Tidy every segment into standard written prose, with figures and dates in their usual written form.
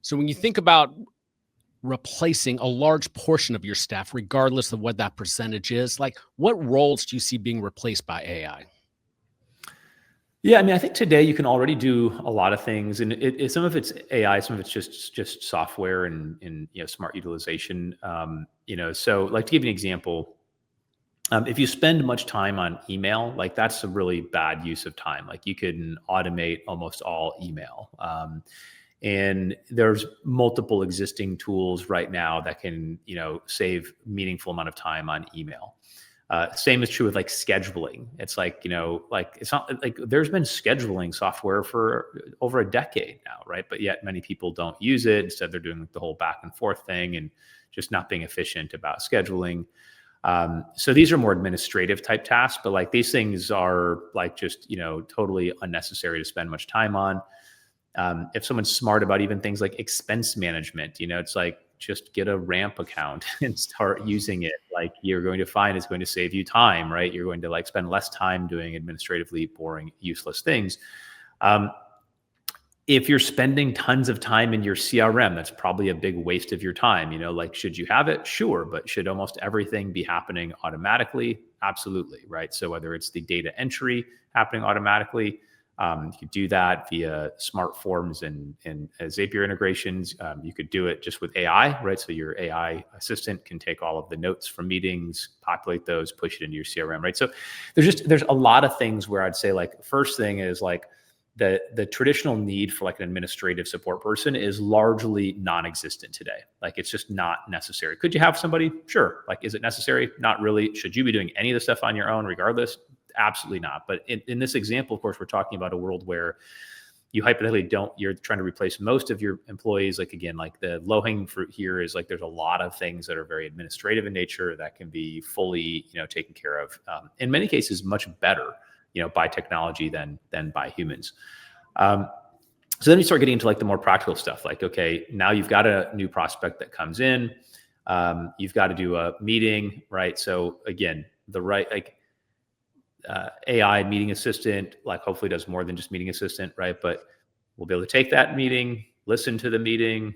So when you think about replacing a large portion of your staff, regardless of what that percentage is, like what roles do you see being replaced by AI? Yeah, I mean, I think today you can already do a lot of things, and some of it's AI, some of it's just software and smart utilization. So like to give you an example, if you spend much time on email, like that's a really bad use of time. Like you can automate almost all email. And there's multiple existing tools right now that can, save meaningful amount of time on email. Same is true with like scheduling. It's like, it's not like there's been scheduling software for over a decade now, right? But yet many people don't use it. Instead, they're doing the whole back and forth thing and just not being efficient about scheduling. So these are more administrative type tasks, but like these things are like just, totally unnecessary to spend much time on. If someone's smart about even things like expense management, it's like just get a ramp account and start using it. Like you're going to find it's going to save you time, right? You're going to like spend less time doing administratively boring, useless things. If you're spending tons of time in your CRM, that's probably a big waste of your time. Like, should you have it? Sure. But should almost everything be happening automatically? Absolutely. Right. So whether it's the data entry happening automatically, you could do that via smart forms and Zapier integrations. You could do it just with AI, right? So your AI assistant can take all of the notes from meetings, populate those, push it into your CRM, right? So there's a lot of things where I'd say like first thing is like the traditional need for like an administrative support person is largely non-existent today. Like it's just not necessary. Could you have somebody? Sure. Like, is it necessary? Not really. Should you be doing any of the stuff on your own regardless? Absolutely not. But in this example, of course, we're talking about a world where you hypothetically you're trying to replace most of your employees. Like, again, like the low hanging fruit here is like, there's a lot of things that are very administrative in nature that can be fully, taken care of. In many cases, much better, by technology than by humans. So then you start getting into like the more practical stuff. Like, okay, now you've got a new prospect that comes in. You've got to do a meeting, right? So again, AI meeting assistant, like hopefully does more than just meeting assistant, right? But we'll be able to take that meeting, listen to the meeting,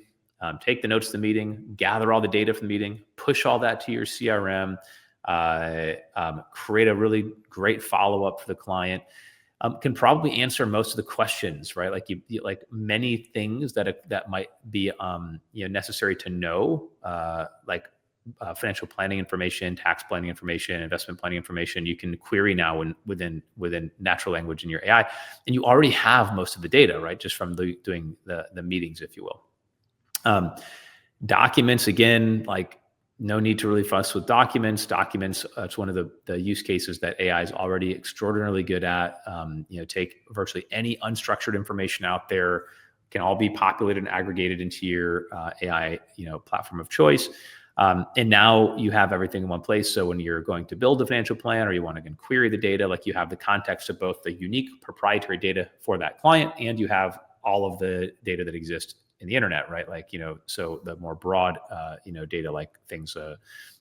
take the notes of the meeting, gather all the data from the meeting, push all that to your CRM, create a really great follow-up for the client, can probably answer most of the questions, right? Like you like many things that might be, necessary to know, like financial planning information, tax planning information, investment planning information, you can query now within natural language in your AI, and you already have most of the data, right? Just from doing the meetings, if you will. Documents, again, like no need to really fuss with documents. It's one of the use cases that AI is already extraordinarily good at. Take virtually any unstructured information out there, can all be populated and aggregated into your AI, platform of choice. And now you have everything in one place. So when you're going to build a financial plan or you want to query the data, like you have the context of both the unique proprietary data for that client and you have all of the data that exists in the internet, right? Like, so the more broad, data, like things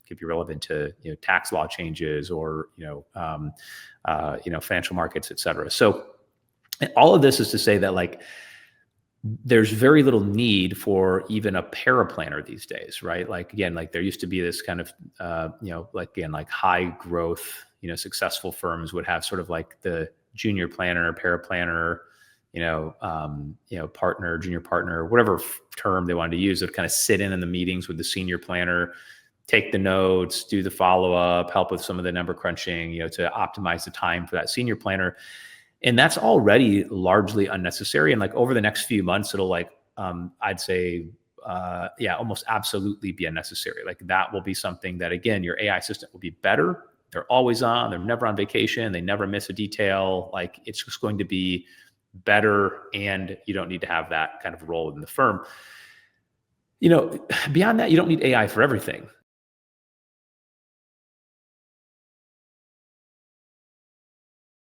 could be relevant to, tax law changes or, financial markets, et cetera. So all of this is to say that like, there's very little need for even a paraplanner these days, right? Like, again, like there used to be this kind of, like high growth, successful firms would have sort of like the junior planner, paraplanner, partner, junior partner, whatever term they wanted to use, that kind of sit in the meetings with the senior planner, take the notes, do the follow-up, help with some of the number crunching, to optimize the time for that senior planner. And that's already largely unnecessary. And like over the next few months, it'll like, I'd say, almost absolutely be unnecessary. Like that will be something that, again, your AI assistant will be better. They're always on, they're never on vacation. They never miss a detail. Like it's just going to be better. And you don't need to have that kind of role in the firm. Beyond that, you don't need AI for everything.